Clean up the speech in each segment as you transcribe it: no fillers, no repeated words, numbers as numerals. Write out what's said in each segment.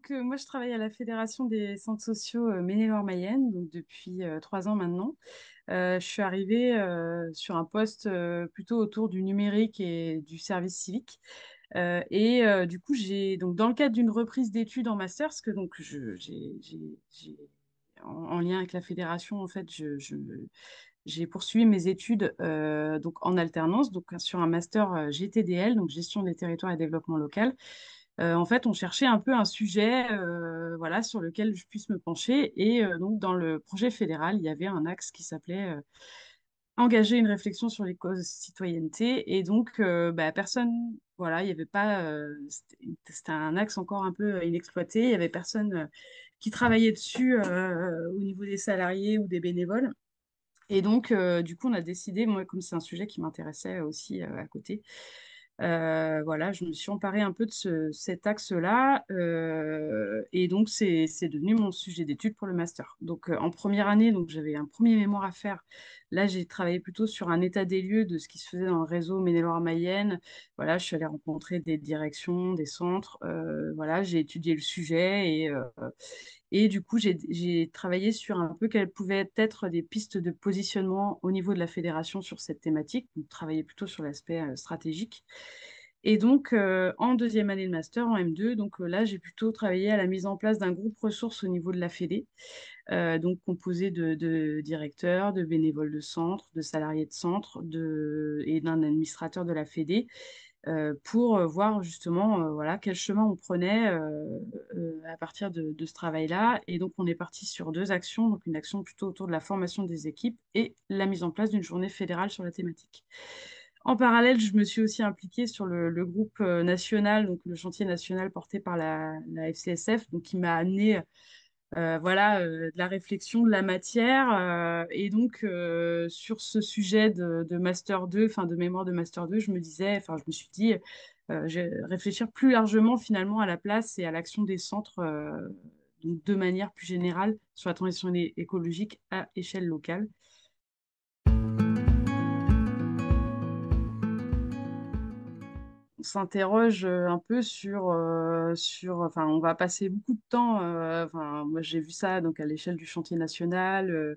Moi, je travaille à la Fédération des centres sociaux Maine-et-Loire-Mayenne, donc depuis 3 ans maintenant. Je suis arrivée sur un poste plutôt autour du numérique et du service civique. Du coup, j'ai donc dans le cadre d'une reprise d'études en master, parce que donc en lien avec la fédération, en fait, j'ai poursuivi mes études donc en alternance, donc sur un master GTDL, donc gestion des territoires et développement local. En fait, on cherchait un peu un sujet voilà, sur lequel je puisse me pencher. Donc, dans le projet fédéral, il y avait un axe qui s'appelait engager une réflexion sur l'éco-citoyenneté. Personne, voilà, il n'y avait pas, c'était un axe encore un peu inexploité. Il n'y avait personne qui travaillait dessus au niveau des salariés ou des bénévoles. Du coup, on a décidé, moi, comme c'est un sujet qui m'intéressait aussi à côté, voilà, je me suis emparée un peu de cet axe-là, et donc c'est devenu mon sujet d'étude pour le master. En première année, donc j'avais un premier mémoire à faire. Là, j'ai travaillé plutôt sur un état des lieux de ce qui se faisait dans le réseau Maine-et-Loire-Mayenne. Voilà, je suis allée rencontrer des directions, des centres. Voilà, j'ai étudié le sujet et du coup, j'ai travaillé sur un peu quelles pouvaient être des pistes de positionnement au niveau de la fédération sur cette thématique, donc travailler plutôt sur l'aspect stratégique. En deuxième année de master, en M2, là, j'ai plutôt travaillé à la mise en place d'un groupe ressources au niveau de la Fédé, donc composé de directeurs, de bénévoles de centre, de salariés de centre et d'un administrateur de la Fédé, pour voir justement voilà, quel chemin on prenait à partir de ce travail-là. Et donc, on est parti sur deux actions, donc une action plutôt autour de la formation des équipes et la mise en place d'une journée fédérale sur la thématique. En parallèle, je me suis aussi impliquée sur le groupe national, donc le chantier national porté par la FCSF, donc qui m'a amené voilà, de la réflexion, de la matière. Sur ce sujet de Master 2, enfin de mémoire de Master 2, je me suis dit, réfléchir plus largement finalement à la place et à l'action des centres, donc de manière plus générale sur la transition écologique à échelle locale. On s'interroge un peu enfin, on va passer beaucoup de temps, enfin, moi j'ai vu ça donc à l'échelle du chantier national,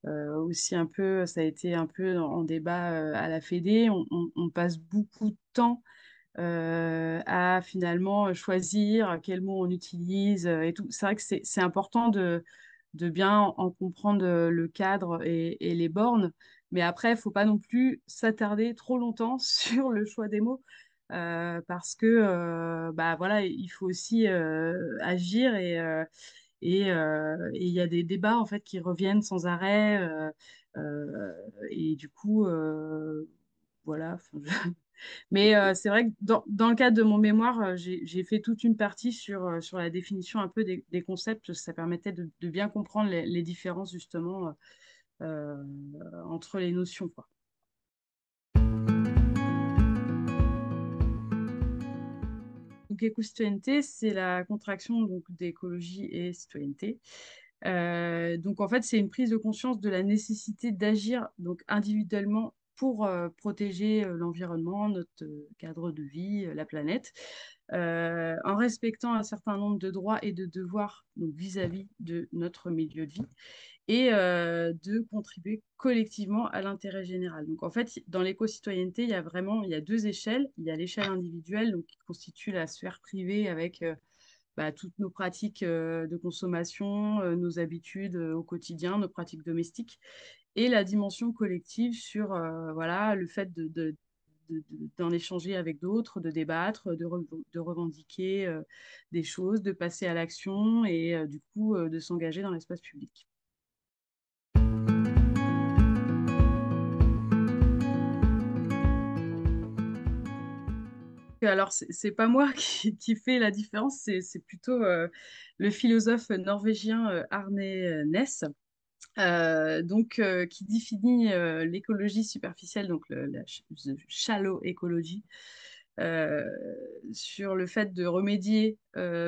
aussi un peu, ça a été un peu en débat à la Fédé. On passe beaucoup de temps à finalement choisir quels mots on utilise et tout. C'est vrai que c'est important de bien en comprendre le cadre et les bornes, mais après, il faut pas non plus s'attarder trop longtemps sur le choix des mots. Parce que bah voilà, il faut aussi agir et il y a des débats en fait qui reviennent sans arrêt et du coup voilà. Mais c'est vrai que dans le cadre de mon mémoire, j'ai fait toute une partie sur la définition un peu des concepts. Ça permettait de bien comprendre les différences justement euh, entre les notions, quoi. Donc, éco-citoyenneté, c'est la contraction donc, d'écologie et citoyenneté. En fait, c'est une prise de conscience de la nécessité d'agir donc individuellement pour protéger l'environnement, notre cadre de vie, la planète, en respectant un certain nombre de droits et de devoirs donc vis-à-vis de notre milieu de vie et de contribuer collectivement à l'intérêt général. Donc en fait, dans l'éco-citoyenneté, il y a deux échelles. Il y a l'échelle individuelle, donc, qui constitue la sphère privée avec toutes nos pratiques de consommation, nos habitudes au quotidien, nos pratiques domestiques, et la dimension collective sur voilà, le fait d'en échanger avec d'autres, de débattre, de revendiquer des choses, de passer à l'action et du coup de s'engager dans l'espace public. Alors, c'est pas moi qui fait la différence, c'est plutôt le philosophe norvégien Arne Næss, qui définit l'écologie superficielle, donc the shallow ecology, euh, sur le fait de remédier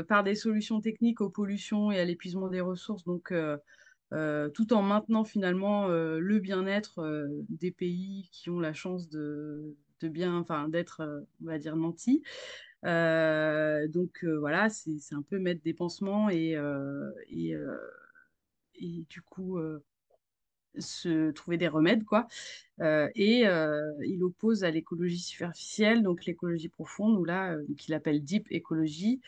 par des solutions techniques aux pollutions et à l'épuisement des ressources, tout en maintenant finalement le bien-être des pays qui ont la chance de bien, enfin, d'être, on va dire, nantis. Voilà, c'est un peu mettre des pansements et du coup se trouver des remèdes, quoi. Il oppose à l'écologie superficielle, donc l'écologie profonde, ou là, qu'il appelle deep écologie,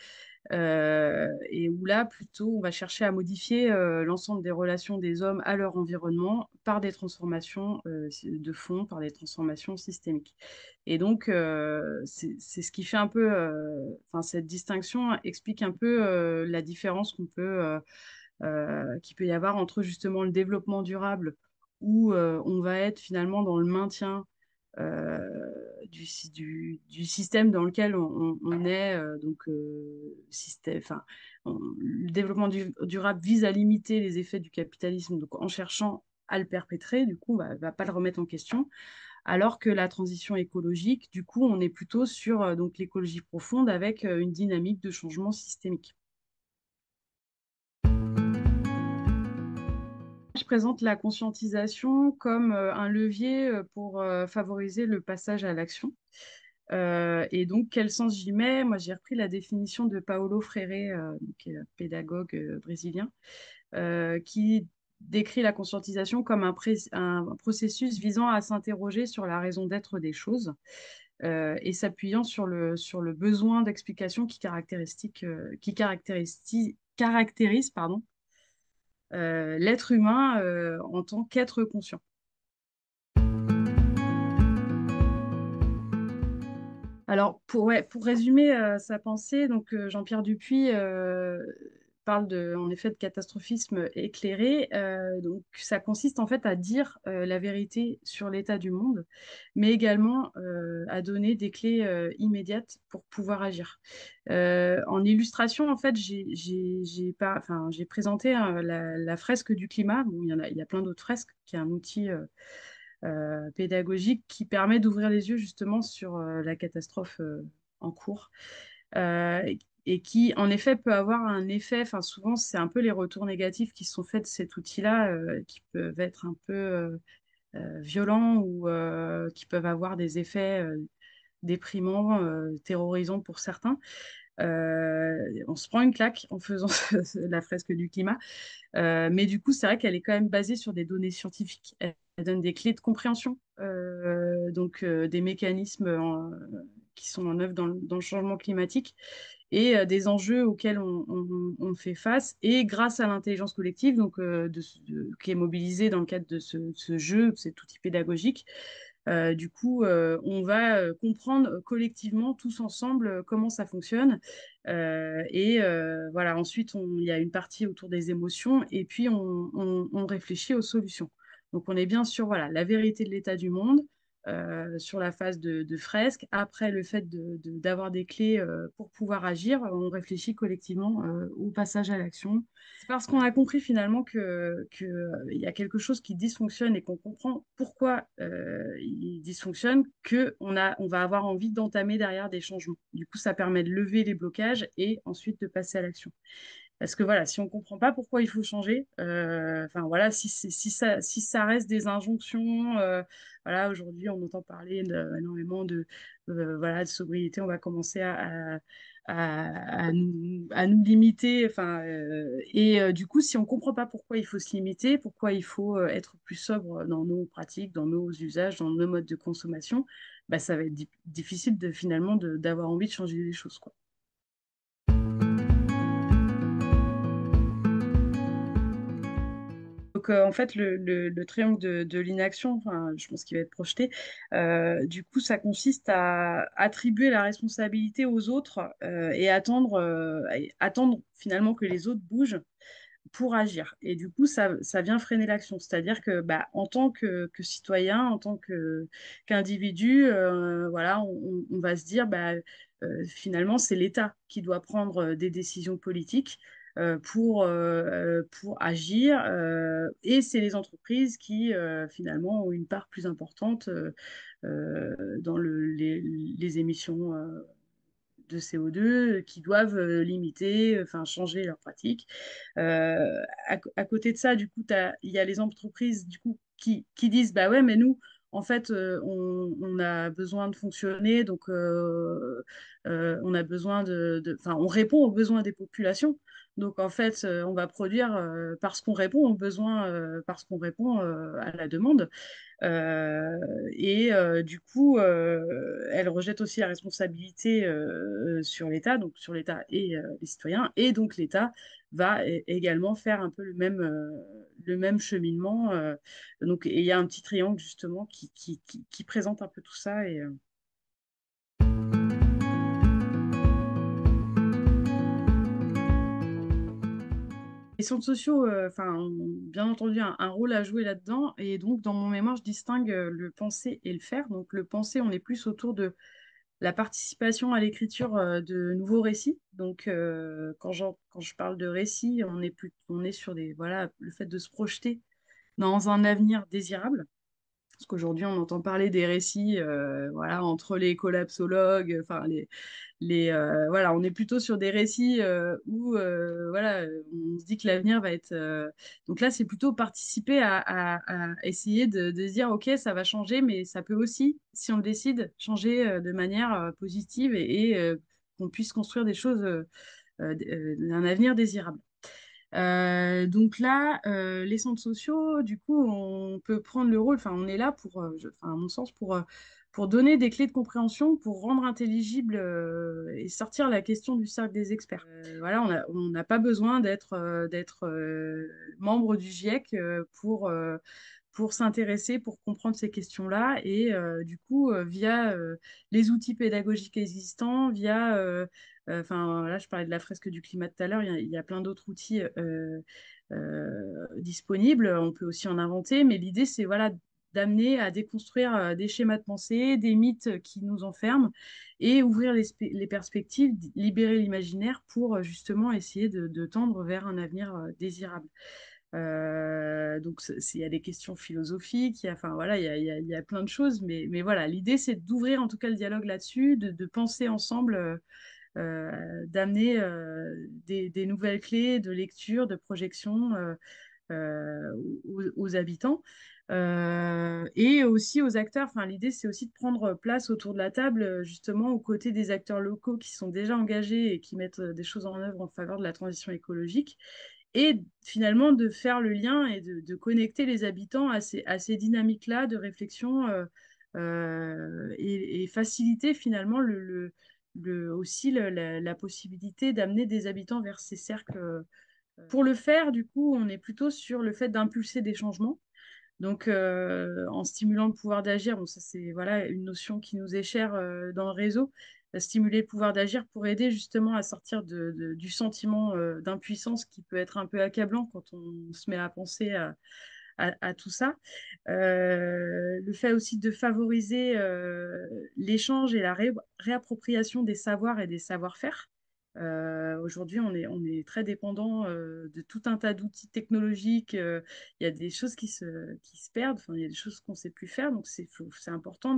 et où là, plutôt, on va chercher à modifier l'ensemble des relations des hommes à leur environnement par des transformations de fond, par des transformations systémiques. Et donc, c'est ce qui fait un peu, enfin, cette distinction explique un peu la différence qu'il peut y avoir entre justement le développement durable, où on va être finalement dans le maintien du système dans lequel on est. Le développement durable vise à limiter les effets du capitalisme, donc en cherchant à le perpétrer, du coup, on ne va pas le remettre en question. Alors que la transition écologique, du coup, on est plutôt sur donc l'écologie profonde avec une dynamique de changement systémique. Je présente la conscientisation comme un levier pour favoriser le passage à l'action. Et donc, quel sens j'y mets? Moi, j'ai repris la définition de Paulo Freire, qui est un pédagogue brésilien, qui décrit la conscientisation comme un processus visant à s'interroger sur la raison d'être des choses et s'appuyant sur le besoin d'explication qui caractérise pardon, l'être humain en tant qu'être conscient. Alors, pour résumer sa pensée, donc Jean-Pierre Dupuy parle en effet de catastrophisme éclairé. Donc, ça consiste en fait à dire la vérité sur l'état du monde, mais également à donner des clés immédiates pour pouvoir agir. En illustration, en fait, j'ai présenté la fresque du climat. Bon, il y a plein d'autres fresques, qui est un outil pédagogique qui permet d'ouvrir les yeux justement sur la catastrophe en cours euh, et qui en effet peut avoir un effet, enfin souvent c'est un peu les retours négatifs qui sont faits de cet outil-là qui peuvent être un peu violents ou qui peuvent avoir des effets déprimants, terrorisants pour certains. On se prend une claque en faisant la fresque du climat. Mais du coup, c'est vrai qu'elle est quand même basée sur des données scientifiques. Elle donne des clés de compréhension, des mécanismes qui sont en œuvre dans le changement climatique et des enjeux auxquels on fait face. Et grâce à l'intelligence collective, qui est mobilisée dans le cadre de ce jeu, cet outil pédagogique, du coup, on va comprendre collectivement, tous ensemble, comment ça fonctionne. Voilà, ensuite, il y a une partie autour des émotions et puis on réfléchit aux solutions. Donc, on est bien sur voilà, la vérité de l'état du monde, sur la phase de fresque. Après, le fait d'avoir des clés pour pouvoir agir, on réfléchit collectivement au passage à l'action. C'est parce qu'on a compris finalement il y a quelque chose qui dysfonctionne et qu'on comprend pourquoi il dysfonctionne, on va avoir envie d'entamer derrière des changements. Du coup, ça permet de lever les blocages et ensuite de passer à l'action. Parce que voilà, si on ne comprend pas pourquoi il faut changer, enfin voilà, si ça reste des injonctions, voilà, aujourd'hui on entend parler énormément voilà, de sobriété, on va commencer à nous limiter, enfin, du coup, si on ne comprend pas pourquoi il faut se limiter, pourquoi il faut être plus sobre dans nos pratiques, dans nos usages, dans nos modes de consommation, bah, ça va être difficile finalement d'avoir envie de changer les choses, quoi. Donc, en fait, le triangle de l'inaction, enfin, je pense qu'il va être projeté, du coup, ça consiste à attribuer la responsabilité aux autres et attendre finalement que les autres bougent pour agir. Et du coup, ça vient freiner l'action. C'est-à-dire que, bah, en tant que citoyen, en tant qu'individu, voilà, on va se dire, bah, finalement, c'est l'État qui doit prendre des décisions politiques pour agir. Et c'est les entreprises qui, finalement, ont une part plus importante dans les émissions de CO2 qui doivent limiter, enfin changer leurs pratiques. À côté de ça, du coup, il y a les entreprises du coup, qui disent, bah ouais, mais nous, en fait, on a besoin de fonctionner, donc on a besoin enfin, on répond aux besoins des populations. Donc, en fait, on va produire parce qu'on répond aux besoins, parce qu'on répond à la demande. Du coup, elle rejette aussi la responsabilité sur l'État, donc sur l'État et les citoyens. Et donc, l'État va également faire un peu le même cheminement. Donc, et il y a un petit triangle, justement, qui présente un peu tout ça. Les centres sociaux, enfin, ont bien entendu un rôle à jouer là-dedans. Et donc, dans mon mémoire, je distingue le penser et le faire. Donc, le penser, on est plus autour de la participation à l'écriture de nouveaux récits. Donc, quand je parle de récits, on est sur voilà, le fait de se projeter dans un avenir désirable. Parce qu'aujourd'hui, on entend parler des récits, voilà, entre les collapsologues, enfin voilà, on est plutôt sur des récits où, voilà, on se dit que l'avenir va être. Donc là, c'est plutôt participer à essayer de se dire, ok, ça va changer, mais ça peut aussi, si on le décide, changer de manière positive et qu'on puisse construire des choses, un avenir désirable. Donc là, les centres sociaux, du coup, on peut prendre le rôle, enfin, on est là pour, enfin, à mon sens, pour donner des clés de compréhension, pour rendre intelligible et sortir la question du cercle des experts. Voilà, on n'a pas besoin d'être membre du GIEC pour s'intéresser, pour comprendre ces questions-là. Et du coup, via les outils pédagogiques existants, via, enfin là, je parlais de la fresque du climat tout à l'heure, il y a plein d'autres outils disponibles. On peut aussi en inventer, mais l'idée, c'est voilà, d'amener à déconstruire des schémas de pensée, des mythes qui nous enferment et ouvrir les perspectives, libérer l'imaginaire pour justement essayer de tendre vers un avenir désirable. Donc, il y a des questions philosophiques, enfin voilà, il y a plein de choses, mais voilà, l'idée c'est d'ouvrir en tout cas le dialogue là-dessus, de penser ensemble, d'amener des nouvelles clés de lecture, de projection aux habitants. Et aussi aux acteurs. Enfin, l'idée, c'est aussi de prendre place autour de la table, justement, aux côtés des acteurs locaux qui sont déjà engagés et qui mettent des choses en œuvre en faveur de la transition écologique et finalement de faire le lien et de connecter les habitants à ces dynamiques-là de réflexion et faciliter finalement aussi la possibilité d'amener des habitants vers ces cercles. Pour le faire, du coup, on est plutôt sur le fait d'impulser des changements. Donc, en stimulant le pouvoir d'agir, bon, ça c'est voilà, une notion qui nous est chère dans le réseau, stimuler le pouvoir d'agir pour aider justement à sortir du sentiment d'impuissance qui peut être un peu accablant quand on se met à penser à tout ça. Le fait aussi de favoriser l'échange et la réappropriation des savoirs et des savoir-faire. Aujourd'hui, on est très dépendant de tout un tas d'outils technologiques. Il y a des choses qui se perdent, enfin, il y a des choses qu'on ne sait plus faire. Donc, c'est important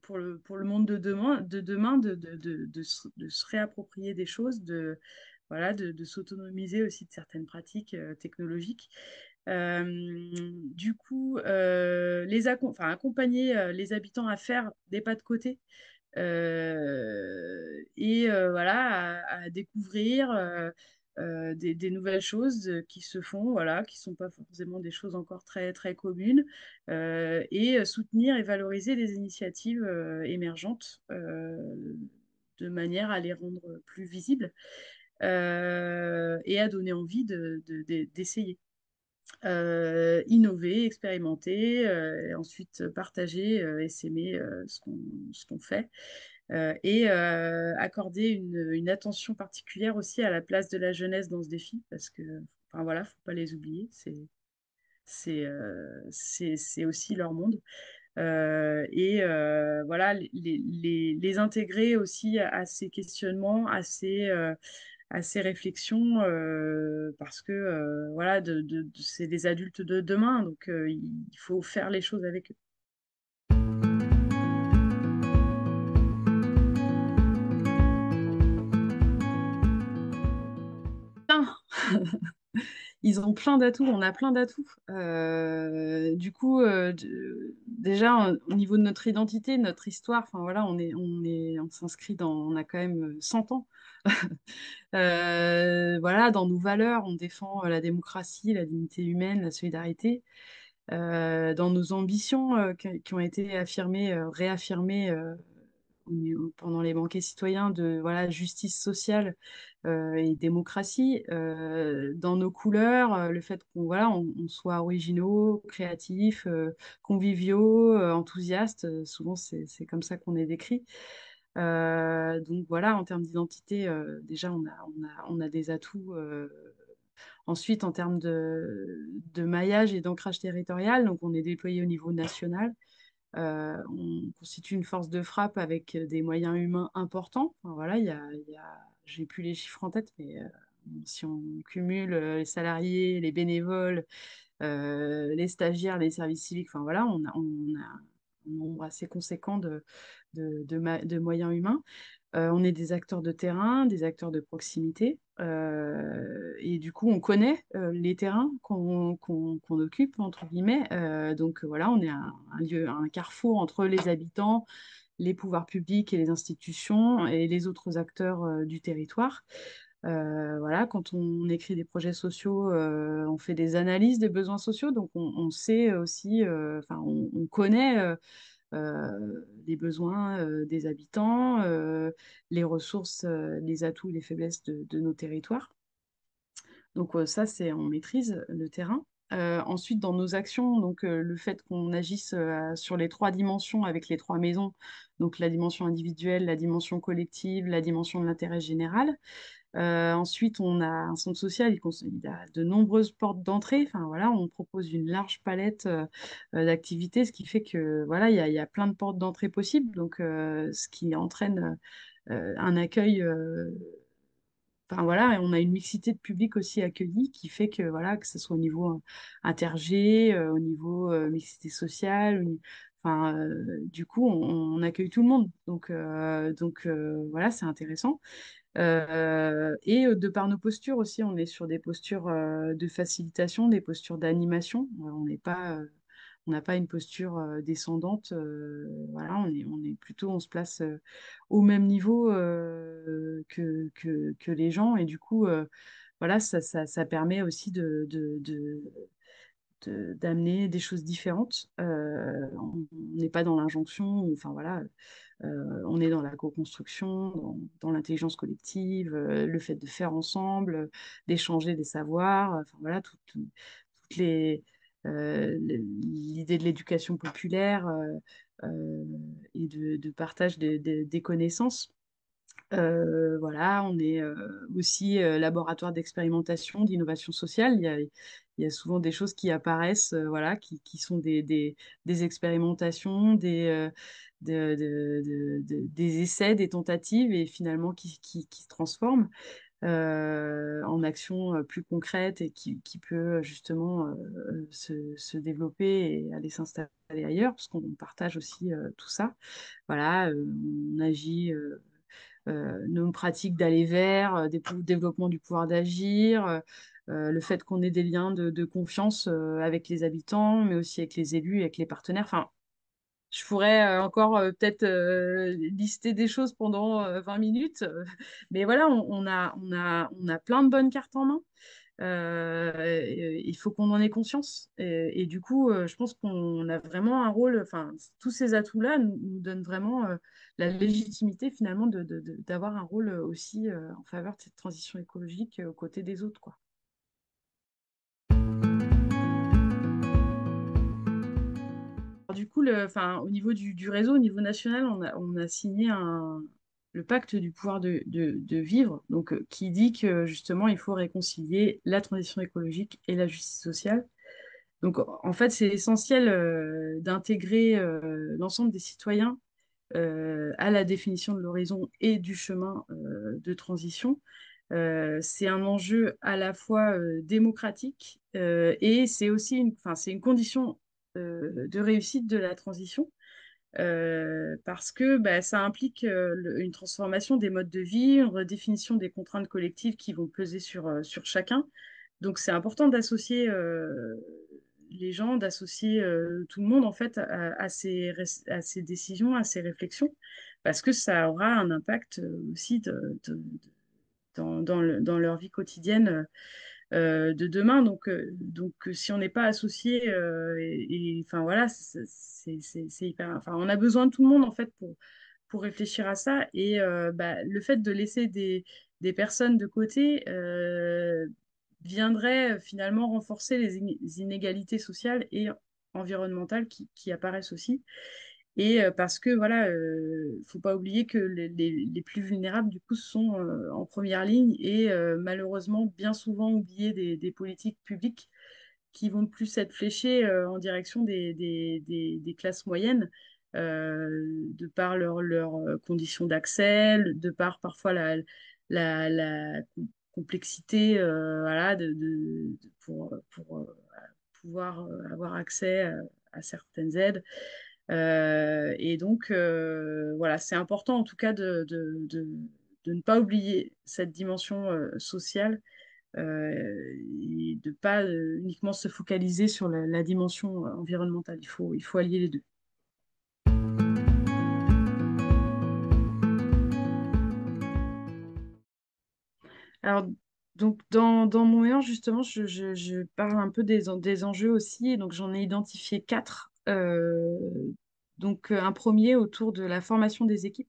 pour le monde de demain de se réapproprier des choses, voilà, de s'autonomiser aussi de certaines pratiques technologiques. Du coup, enfin, accompagner les habitants à faire des pas de côté voilà, à découvrir des nouvelles choses qui se font, voilà, qui ne sont pas forcément des choses encore très, très communes, et soutenir et valoriser les initiatives émergentes de manière à les rendre plus visibles et à donner envie d'essayer. Innover, expérimenter, et ensuite partager et s'aimer ce qu'on fait. Accorder une attention particulière aussi à la place de la jeunesse dans ce défi, parce que, enfin voilà, faut pas les oublier, c'est aussi leur monde. Voilà, les intégrer aussi à ces questionnements, à ces réflexions, parce que voilà, c'est des adultes de demain, donc il faut faire les choses avec eux. Bien. ils ont plein d'atouts, on a plein d'atouts. Du coup, déjà, au niveau de notre identité, notre histoire, enfin voilà, on s'inscrit on a quand même 100 ans. Voilà, dans nos valeurs, on défend la démocratie, la dignité humaine, la solidarité. Dans nos ambitions qui ont été affirmées, réaffirmées pendant les banquets citoyens de voilà, justice sociale et démocratie, dans nos couleurs, le fait qu'on voilà, on soit originaux, créatifs, conviviaux, enthousiastes, souvent c'est comme ça qu'on est décrit. Donc voilà, en termes d'identité, déjà on a des atouts. Ensuite, en termes de maillage et d'ancrage territorial, donc on est déployé au niveau national. On constitue une force de frappe avec des moyens humains importants. Enfin, voilà, j'ai plus les chiffres en tête, mais si on cumule les salariés, les bénévoles, les stagiaires, les services civiques, enfin voilà, on a un nombre assez conséquent de moyens humains. On est des acteurs de terrain, des acteurs de proximité, et du coup, on connaît les terrains qu'on occupe, entre guillemets. Donc voilà, on est un lieu, un carrefour entre les habitants, les pouvoirs publics et les institutions et les autres acteurs du territoire. Voilà, quand on écrit des projets sociaux, on fait des analyses des besoins sociaux, donc on sait aussi, enfin, on connaît les besoins des habitants, les ressources, les atouts, les faiblesses de nos territoires. Donc ça, c'est on maîtrise le terrain. Ensuite, dans nos actions, donc le fait qu'on agisse sur les trois dimensions avec les trois maisons, donc la dimension individuelle, la dimension collective, la dimension de l'intérêt général. Ensuite, on a un centre social, il a de nombreuses portes d'entrée. Enfin, voilà, on propose une large palette d'activités, ce qui fait que voilà, il y a plein de portes d'entrée possibles. Donc, ce qui entraîne un accueil. Enfin voilà, et on a une mixité de public aussi accueilli qui fait que voilà, que ce soit au niveau intergé, au niveau mixité sociale, enfin du coup on accueille tout le monde. Donc voilà, c'est intéressant. Et de par nos postures aussi, on est sur des postures de facilitation, des postures d'animation. On n'a pas une posture descendante. Voilà, on est plutôt, on se place au même niveau que les gens. Et du coup, voilà, ça permet aussi d'amener des choses différentes. On n'est pas dans l'injonction, enfin voilà, on est dans la co-construction, dans l'intelligence collective, le fait de faire ensemble, d'échanger des savoirs, enfin voilà, toutes l'idée de l'éducation populaire et de partage des connaissances. Voilà, on est aussi laboratoire d'expérimentation, d'innovation sociale. Il y a souvent des choses qui apparaissent, voilà, qui sont des expérimentations, des essais, des tentatives, et finalement qui se transforment en actions plus concrètes et qui peut justement se développer et aller s'installer ailleurs, parce qu'on partage aussi tout ça. Voilà, on agit nos pratiques d'aller vers, développement du pouvoir d'agir, le fait qu'on ait des liens de confiance avec les habitants, mais aussi avec les élus et avec les partenaires. Enfin, je pourrais encore peut-être lister des choses pendant 20 minutes, mais voilà, on a plein de bonnes cartes en main. Il faut qu'on en ait conscience. Et du coup, je pense qu'on a vraiment un rôle, enfin, tous ces atouts-là nous donnent vraiment la légitimité finalement d'avoir un rôle aussi en faveur de cette transition écologique aux côtés des autres, quoi. Alors, du coup, enfin, au niveau du réseau, au niveau national, on a signé le pacte du pouvoir de vivre, donc, qui dit que justement, il faut réconcilier la transition écologique et la justice sociale. Donc, en fait, c'est essentiel d'intégrer l'ensemble des citoyens à la définition de l'horizon et du chemin de transition. C'est un enjeu à la fois démocratique et c'est aussi enfin, c'est une condition de réussite de la transition parce que bah, ça implique une transformation des modes de vie, une redéfinition des contraintes collectives qui vont peser sur chacun. Donc c'est important d'associer les gens, d'associer tout le monde en fait à ces décisions, à ces réflexions, parce que ça aura un impact aussi dans leur vie quotidienne de demain. Si on n'est pas associé, enfin voilà, c'est hyper. Enfin, on a besoin de tout le monde en fait pour réfléchir à ça. Et bah, le fait de laisser des personnes de côté viendrait finalement renforcer les inégalités sociales et environnementales qui apparaissent aussi. Et parce que voilà, faut pas oublier que les plus vulnérables du coup sont en première ligne et malheureusement bien souvent oubliés des politiques publiques qui vont plus être fléchées en direction des classes moyennes de par leurs conditions d'accès, de par parfois la complexité voilà, pour pouvoir avoir accès à certaines aides. Et donc, voilà, c'est important en tout cas de ne pas oublier cette dimension sociale et de ne pas uniquement se focaliser sur la dimension environnementale. Il faut allier les deux. Alors, donc, dans mon mémoire, justement, je parle un peu des enjeux aussi. Et donc, j'en ai identifié quatre. Un premier autour de la formation des équipes.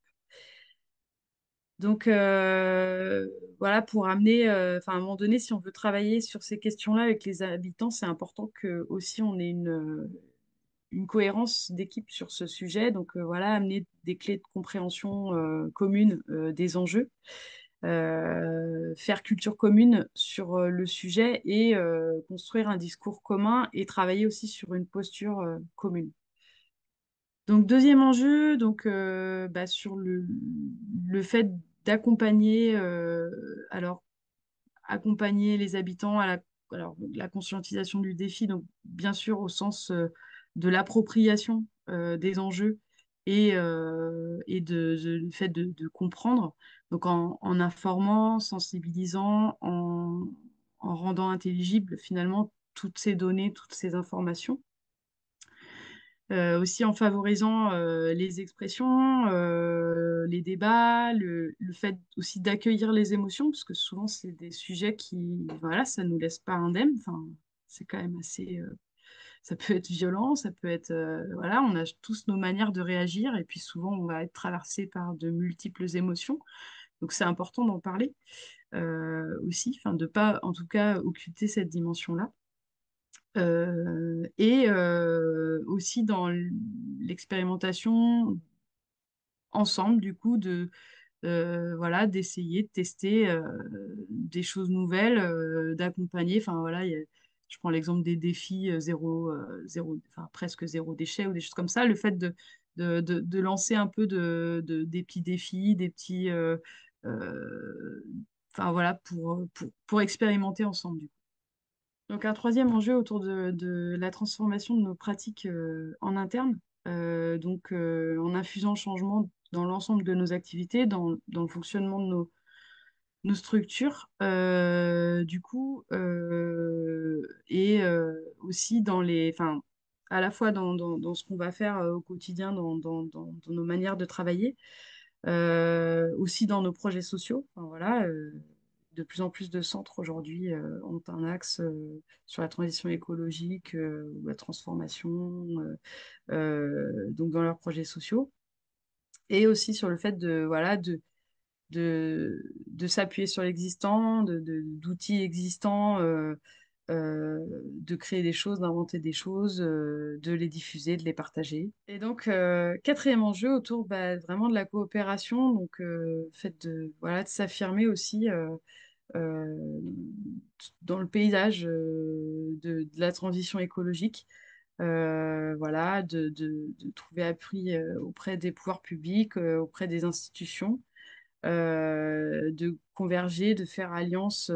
Donc, voilà, pour amener, enfin, à un moment donné, si on veut travailler sur ces questions-là avec les habitants, c'est important que aussi on ait une cohérence d'équipe sur ce sujet. Donc, voilà, amener des clés de compréhension communes des enjeux, faire culture commune sur le sujet et construire un discours commun et travailler aussi sur une posture commune. Donc, deuxième enjeu, bah, sur le fait d'accompagner, alors, accompagner les habitants à la conscientisation du défi, donc bien sûr au sens de l'appropriation des enjeux et le fait de comprendre, donc en informant, sensibilisant, en rendant intelligible finalement toutes ces données, toutes ces informations aussi en favorisant les expressions, les débats, le fait aussi d'accueillir les émotions, parce que souvent c'est des sujets qui, voilà, ça nous laisse pas indemnes. Enfin, c'est quand même assez, ça peut être violent, ça peut être, voilà, on a tous nos manières de réagir, et puis souvent on va être traversé par de multiples émotions. Donc c'est important d'en parler aussi, enfin de pas, en tout cas, occulter cette dimension-là. Et aussi dans l'expérimentation ensemble, du coup, voilà, d'essayer de tester des choses nouvelles, d'accompagner. Enfin, voilà, je prends l'exemple des défis enfin, presque zéro déchet ou des choses comme ça. Le fait de lancer un peu des petits défis, des petits. Enfin, voilà, pour expérimenter ensemble, du coup. Donc un troisième enjeu autour de la transformation de nos pratiques en interne, en infusant le changement dans l'ensemble de nos activités, dans le fonctionnement de nos structures, et aussi enfin, à la fois dans ce qu'on va faire au quotidien, dans nos manières de travailler, aussi dans nos projets sociaux. Enfin, voilà, de plus en plus de centres aujourd'hui ont un axe sur la transition écologique ou la transformation, donc dans leurs projets sociaux, et aussi sur le fait voilà, de s'appuyer sur l'existant, d'outils existants, de créer des choses, d'inventer des choses, de les diffuser, de les partager. Et donc, quatrième enjeu autour bah, vraiment de la coopération, donc fait voilà, de s'affirmer aussi euh, dans le paysage de la transition écologique. Voilà, de trouver appui auprès des pouvoirs publics, auprès des institutions, de converger, de faire alliance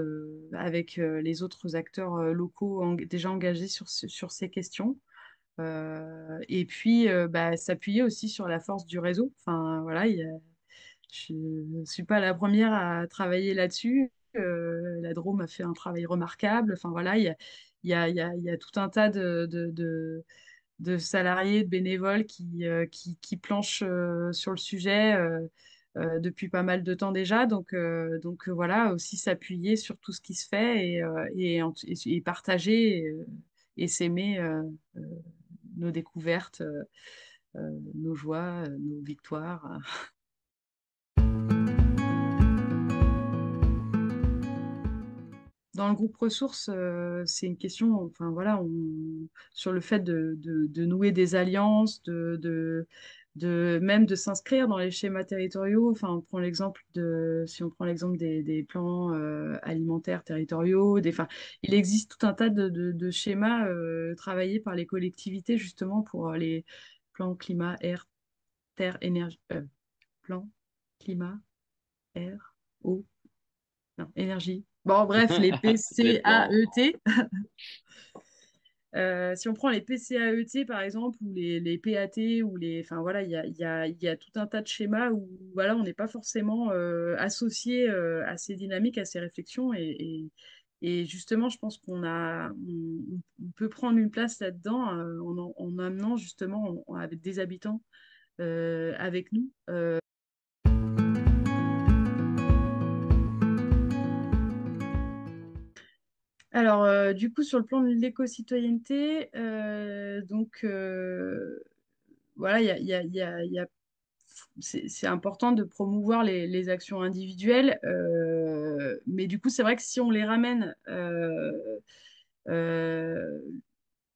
avec les autres acteurs locaux déjà engagés sur ces questions. Et puis, bah, s'appuyer aussi sur la force du réseau. Enfin, voilà, je ne suis pas la première à travailler là-dessus. La Drôme a fait un travail remarquable. Enfin voilà, il y a tout un tas de salariés, de bénévoles qui planchent sur le sujet depuis pas mal de temps déjà. Voilà, aussi s'appuyer sur tout ce qui se fait et partager et s'aimer euh, nos découvertes, nos joies, nos victoires. Dans le groupe ressources, c'est une question, enfin voilà, sur le fait de nouer des alliances, même de s'inscrire dans les schémas territoriaux. Enfin, si on prend l'exemple des plans alimentaires territoriaux, enfin, il existe tout un tas de schémas travaillés par les collectivités justement pour les plans climat, air, terre, énergie, plan, climat, air, eau, non, énergie. Bon, bref, les Les plans. PCAET. Si on prend les PCAET, par exemple, ou les PAT, enfin voilà, il y a tout un tas de schémas où voilà, on n'est pas forcément associé à ces dynamiques, à ces réflexions. Et justement, je pense on peut prendre une place là-dedans en amenant justement avec des habitants avec nous. Alors, du coup, sur le plan de l'éco-citoyenneté, voilà, c'est important de promouvoir les actions individuelles, mais du coup, c'est vrai que si on les ramène, euh,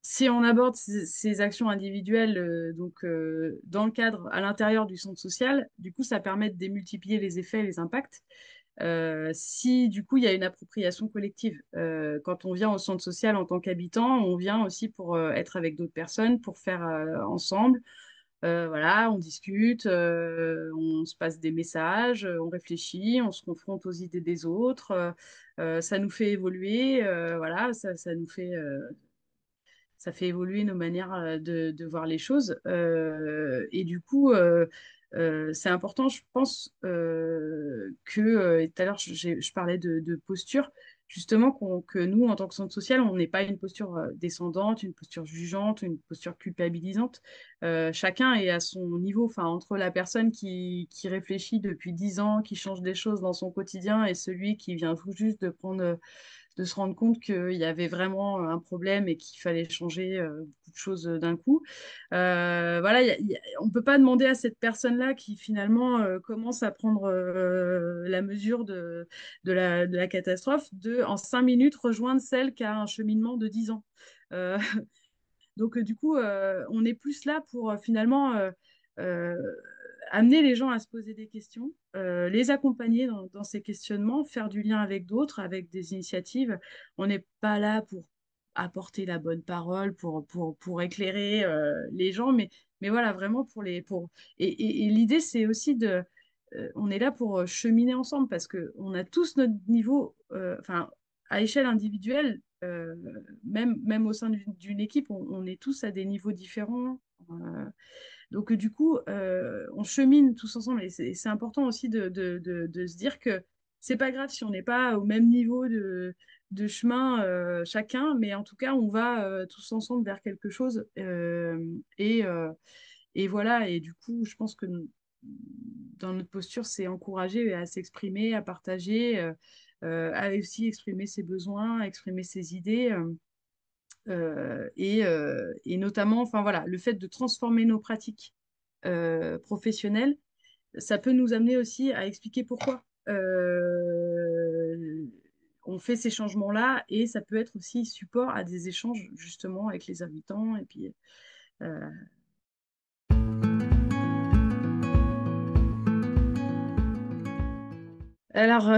si on aborde ces actions individuelles dans le cadre, à l'intérieur du centre social, du coup, ça permet de démultiplier les effets et les impacts. Si du coup il y a une appropriation collective, quand on vient au centre social en tant qu'habitant, on vient aussi pour être avec d'autres personnes, pour faire ensemble. Voilà, on discute, on se passe des messages, on réfléchit, on se confronte aux idées des autres. Ça nous fait évoluer, voilà, ça fait évoluer nos manières de voir les choses. Et du coup, c'est important, je pense, et tout à l'heure, je parlais de posture, justement, que nous, en tant que centre social, on n'est pas une posture descendante, une posture jugeante, une posture culpabilisante. Chacun est à son niveau, enfin, entre la personne qui réfléchit depuis 10 ans, qui change des choses dans son quotidien, et celui qui vient tout juste de se rendre compte qu'il y avait vraiment un problème et qu'il fallait changer beaucoup de choses d'un coup. Voilà, on ne peut pas demander à cette personne-là qui finalement commence à prendre la mesure de la catastrophe en 5 minutes rejoindre celle qui a un cheminement de 10 ans. Euh, du coup, on est plus là pour finalement euh, amener les gens à se poser des questions, les accompagner dans ces questionnements, faire du lien avec d'autres, avec des initiatives. On n'est pas là pour apporter la bonne parole, pour éclairer les gens, mais voilà, vraiment et l'idée, c'est aussi on est là pour cheminer ensemble parce qu'on a tous notre niveau, enfin, à échelle individuelle, même au sein d'une équipe, on est tous à des niveaux différents. Du coup, on chemine tous ensemble et c'est important aussi de se dire que c'est pas grave si on n'est pas au même niveau de chemin chacun, mais en tout cas, on va tous ensemble vers quelque chose. Et voilà, et du coup, je pense que dans notre posture, c'est encourager à s'exprimer, à partager, à aussi exprimer ses besoins, exprimer ses idées. Et notamment, enfin voilà, le fait de transformer nos pratiques professionnelles, ça peut nous amener aussi à expliquer pourquoi on fait ces changements-là, et ça peut être aussi support à des échanges justement avec les habitants. Et puis, euh, alors,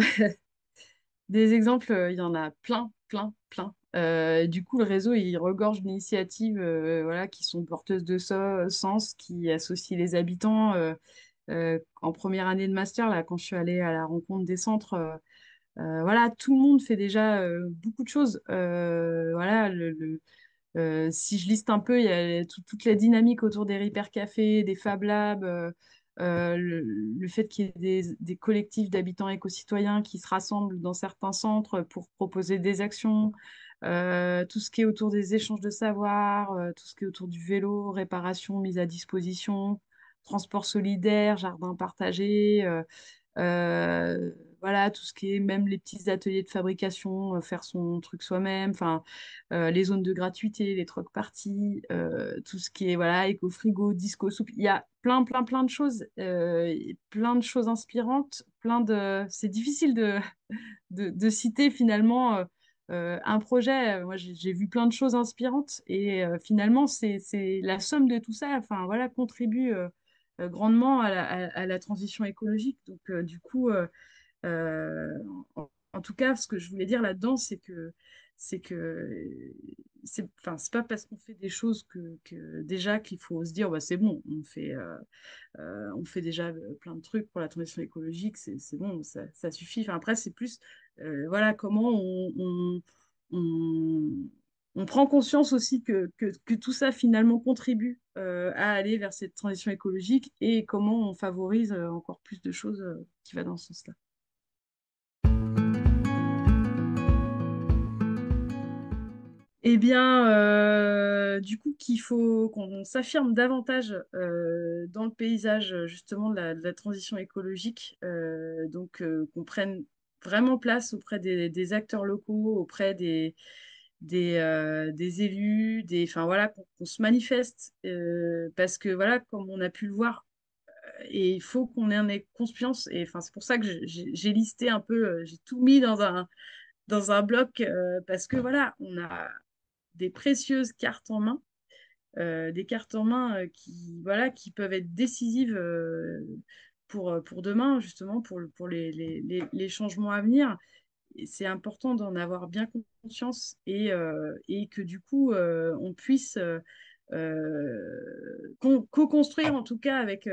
des exemples, il y en a plein, plein, plein. Du coup, le réseau, il regorge d'initiatives voilà, qui sont porteuses de sens, qui associent les habitants. En première année de master, là, quand je suis allée à la rencontre des centres, voilà, tout le monde fait déjà beaucoup de choses. Voilà, si je liste un peu, il y a toute la dynamique autour des Repair Café, des Fab Labs. le fait qu'il y ait des collectifs d'habitants éco-citoyens qui se rassemblent dans certains centres pour proposer des actions, tout ce qui est autour des échanges de savoir, tout ce qui est autour du vélo, réparation, mise à disposition, transport solidaire, jardin partagé, euh, voilà, tout ce qui est même les petits ateliers de fabrication, faire son truc soi-même, enfin, les zones de gratuité, les troc parties, tout ce qui est, voilà, éco-frigo, disco soupe. Il y a plein de choses, plein de choses inspirantes, C'est difficile de citer finalement un projet. Moi, j'ai vu plein de choses inspirantes et finalement, c'est la somme de tout ça, enfin, voilà, contribue grandement à la transition écologique. Donc, du coup, euh, en tout cas, ce que je voulais dire là-dedans, c'est que enfin, c'est pas parce qu'on fait des choses que déjà qu'il faut se dire, bah, c'est bon, on fait déjà plein de trucs pour la transition écologique, c'est bon, ça suffit. Enfin, après, c'est plus, voilà, comment on, on prend conscience aussi que tout ça finalement contribue à aller vers cette transition écologique et comment on favorise encore plus de choses qui va dans ce sens-là. Eh bien, du coup, qu'il faut qu'on s'affirme davantage dans le paysage justement de la transition écologique, donc qu'on prenne vraiment place auprès des acteurs locaux, auprès des élus, enfin voilà, qu'on se manifeste, parce que voilà, comme on a pu le voir, et il faut qu'on en ait conscience, et enfin c'est pour ça que j'ai listé un peu, j'ai tout mis dans un bloc, parce que voilà, on a des précieuses cartes en main, des cartes en main qui, voilà, qui peuvent être décisives pour demain, justement, pour les changements à venir. Et c'est important d'en avoir bien conscience et que du coup, on puisse co-construire, en tout cas, avec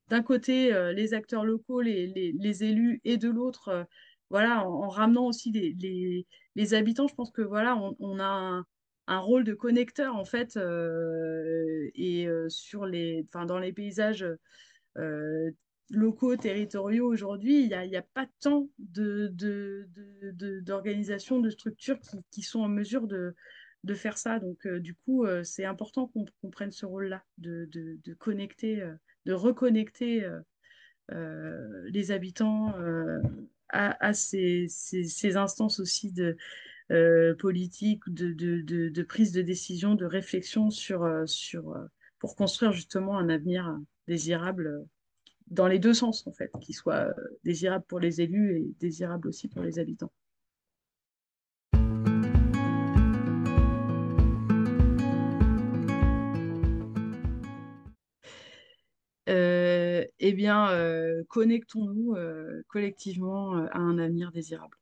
d'un côté les acteurs locaux, les élus, et de l'autre, voilà, en ramenant aussi les habitants. Je pense que voilà, on a un rôle de connecteur en fait, et enfin, dans les paysages euh, locaux, territoriaux aujourd'hui, il y a pas tant d'organisations, de structures qui sont en mesure de faire ça. Donc, du coup, c'est important qu'on prenne ce rôle-là, de connecter, de reconnecter les habitants à ces instances aussi politiques, de prise de décision, de réflexion pour construire justement un avenir désirable dans les deux sens, en fait, qui soit désirable pour les élus et désirable aussi pour les habitants. Eh bien, connectons-nous collectivement à un avenir désirable.